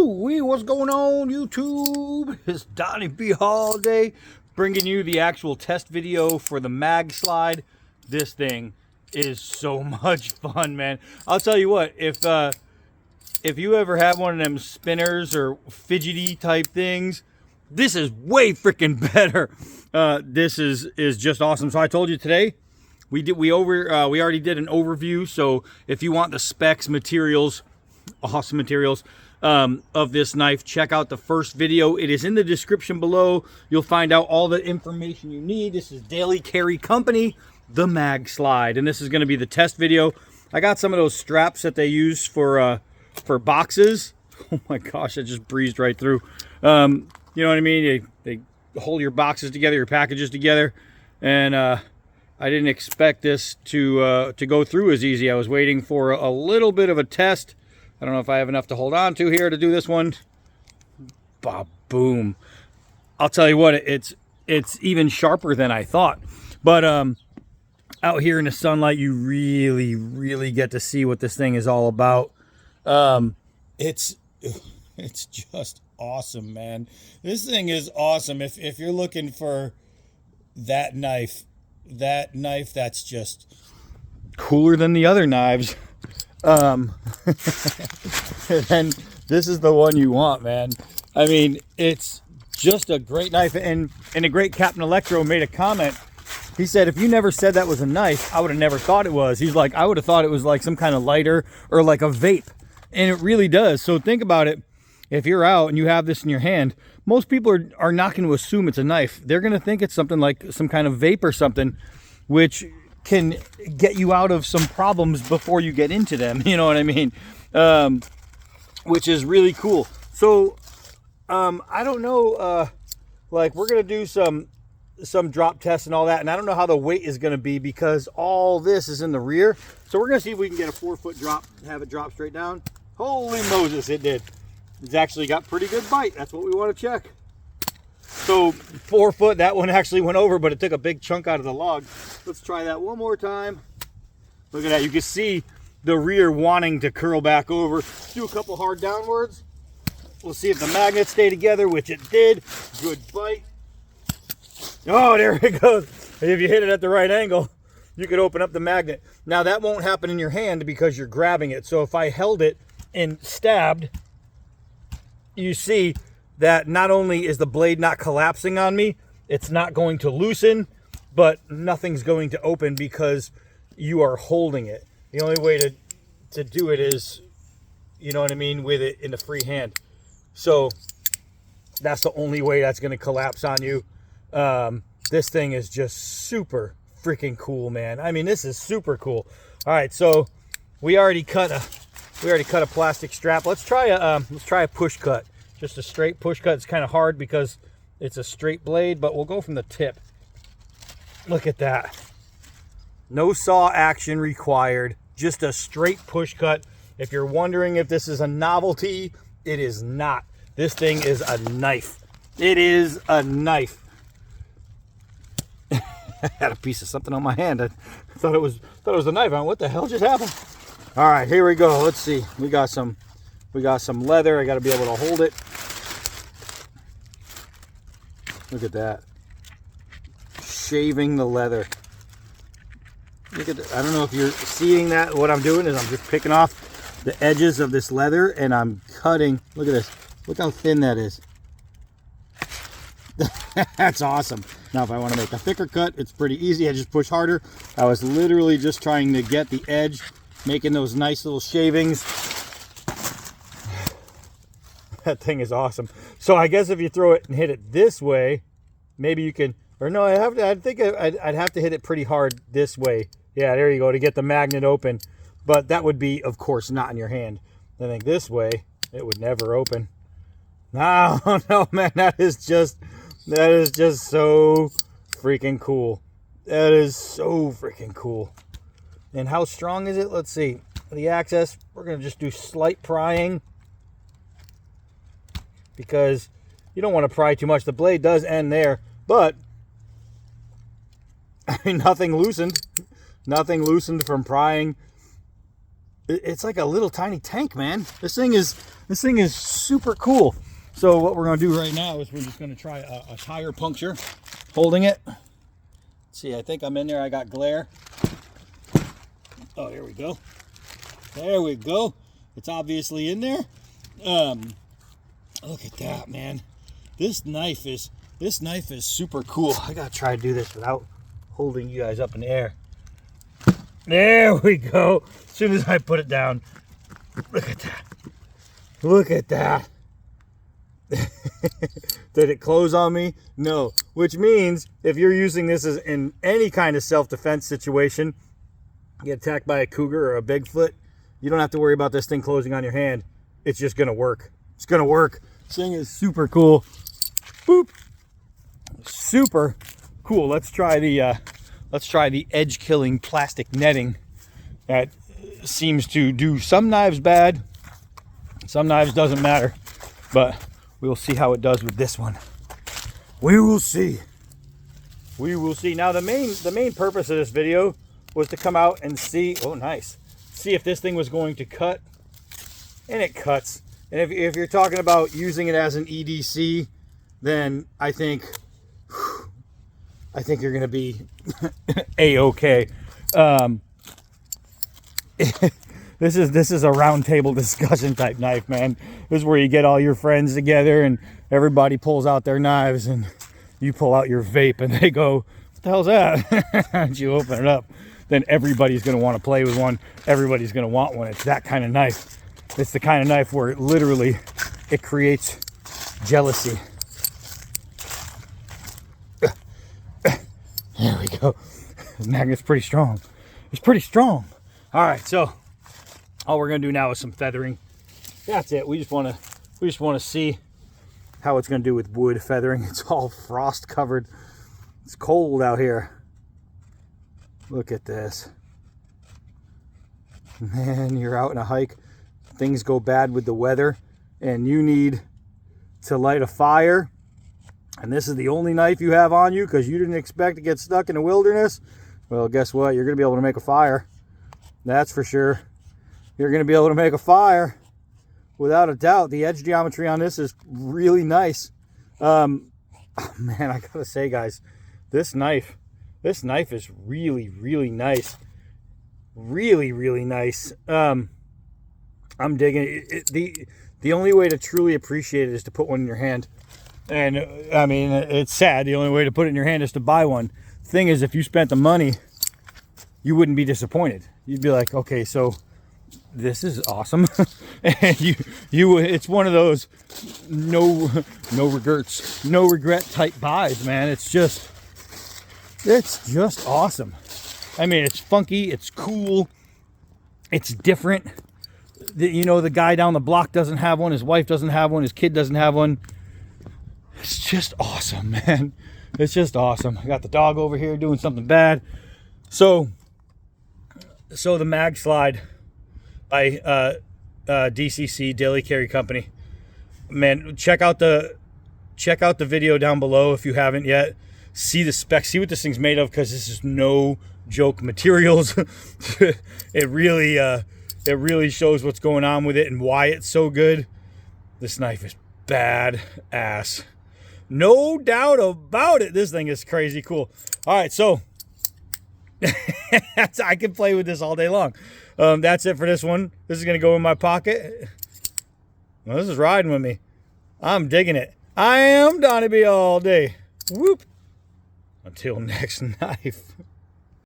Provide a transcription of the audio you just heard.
Woo-wee, what's going on, YouTube? It's Donnie B all day, bringing you the actual test video for the MagSlide. This thing is so much fun, man. I'll tell you what, if you ever have one of them spinners or fidgety type things, this is way freaking better. This is just awesome. So I told you today, we already did an overview. So if you want the specs, materials, awesome materials of this knife, check out the first video. It is in the description below. You'll find out all the information you need. This is Daily Carry Company, the MagSlide, and this is going to be the test video. I got some of those straps that they use for boxes. Oh my gosh, I just breezed right through. You know what I mean? They hold your boxes together, your packages together, and I didn't expect this to go through as easy. I was waiting for a little bit of a test. I don't know if I have enough to hold on to here to do this one. Boom. I'll tell you what, it's even sharper than I thought. But out here in the sunlight, you really get to see what this thing is all about. It's just awesome, man. This thing is awesome. If you're looking for that knife that's just cooler than the other knives, then this is the one you want, man. I mean, it's just a great knife. And a great Captain Electro made a comment. He said, if you never said that was a knife, I would have never thought it was. He's like, I would have thought it was like some kind of lighter or like a vape. And it really does. So think about it. If you're out and you have this in your hand, most people are not going to assume it's a knife. They're going to think it's something like some kind of vape or something, which can get you out of some problems before you get into them. You know what I mean? Which is really cool. So I don't know, like we're going to do some drop tests and all that. And I don't know how the weight is going to be because all this is in the rear. So we're going to see if we can get a 4-foot drop, have it drop straight down. Holy Moses, it did. It's actually got pretty good bite. That's what we want to check. So 4 foot, that one actually went over, but it took a big chunk out of the log. Let's try that one more time. Look at that. You can see the rear wanting to curl back over. Do a couple hard downwards. We'll see if the magnets stay together, which it did. Good bite. Oh, there it goes. If you hit it at the right angle, you could open up the magnet. Now that won't happen in your hand because you're grabbing it. So if I held it and stabbed, you see that not only is the blade not collapsing on me, it's not going to loosen, but nothing's going to open because you are holding it. The only way to do it is, you know what I mean, with it in the free hand. So that's the only way that's going to collapse on you. This thing is just super freaking cool, man. I mean, this is super cool. All right, so we already cut a plastic strap. Let's try a push cut. Just a straight push cut. It's kind of hard because it's a straight blade, but we'll go from the tip. Look at that. No saw action required. Just a straight push cut. If you're wondering if this is a novelty, it is not. This thing is a knife. It is a knife. I had a piece of something on my hand. I thought it was a knife. What the hell just happened? All right, here we go. Let's see. We got some leather. I got to be able to hold it. Look at that. Shaving the leather. Look at that. I don't know if you're seeing that. What I'm doing is I'm just picking off the edges of this leather and I'm cutting. Look at this. Look how thin that is. That's awesome. Now if I want to make a thicker cut, it's pretty easy. I just push harder. I was literally just trying to get the edge, making those nice little shavings. That thing is awesome. So I guess if you throw it and hit it this way, maybe you can, or no, I'd have to hit it pretty hard this way. Yeah, there you go, to get the magnet open. But that would be, of course, not in your hand. I think this way, it would never open. No, no, man, that is just so freaking cool. That is so freaking cool. And how strong is it? Let's see. The access, we're going to just do slight prying because you don't want to pry too much. The blade does end there, but I mean, nothing loosened. Nothing loosened from prying. it's like a little tiny tank, man. This thing is super cool. So what we're gonna do right now is we're just gonna try a tire puncture, holding it. Let's see, I think I'm in there. I got glare. Oh, here we go. There we go. It's obviously in there. Look at that, man. This knife is super cool. I gotta try to do this without holding you guys up in the air. There we go. As soon as I put it down, look at that. Look at that. Did it close on me? No. Which means if you're using this as in any kind of self-defense situation, get attacked by a cougar or a Bigfoot, you don't have to worry about this thing closing on your hand. It's just gonna work. It's gonna work. This thing is super cool. Boop. Super cool. Let's try the edge-killing plastic netting that seems to do some knives bad, some knives doesn't matter, but we'll see how it does with this one. We will see. We will see. Now the main purpose of this video was to come out and see. Oh, nice. See if this thing was going to cut, and it cuts. And if you're talking about using it as an EDC, then I think you're gonna be a-okay. This is a round table discussion type knife, man. This is where you get all your friends together and everybody pulls out their knives and you pull out your vape and they go, "What the hell's that?" And you open it up. Then everybody's gonna want to play with one. Everybody's gonna want one. It's that kind of knife. It's the kind of knife where it creates jealousy. There we go. The magnet's pretty strong. It's pretty strong. All right, so all we're gonna do now is some feathering. That's it. We just want to see how it's gonna do with wood feathering. It's all frost covered. It's cold out here. Look at this. Man, you're out on a hike. Things go bad with the weather and you need to light a fire. And this is the only knife you have on you because you didn't expect to get stuck in the wilderness. Well, guess what? You're going to be able to make a fire. That's for sure. You're going to be able to make a fire. Without a doubt. The edge geometry on this is really nice. Man, I got to say, guys, this knife is really, really nice. Really, really nice. I'm digging it. The only way to truly appreciate it is to put one in your hand. And I mean, it's sad. The only way to put it in your hand is to buy one. Thing is, if you spent the money, you wouldn't be disappointed. You'd be like, okay, so this is awesome. And it's one of those no regret type buys, man. It's just awesome. I mean, it's funky, it's cool, it's different. The guy down the block doesn't have one, his wife doesn't have one, his kid doesn't have one. It's just awesome, man. It's just awesome. I got the dog over here doing something bad. So the MagSlide by DCC, Daily Carry Company. Man, check out the video down below if you haven't yet. See the specs, see what this thing's made of, because this is no joke materials. It really shows what's going on with it and why it's so good. This knife is bad ass. No doubt about it. This thing is crazy cool. All right, so I can play with this all day long. That's it for this one. This is going to go in my pocket. Well, this is riding with me. I'm digging it. I am Donnie B all day. Whoop. Until next knife.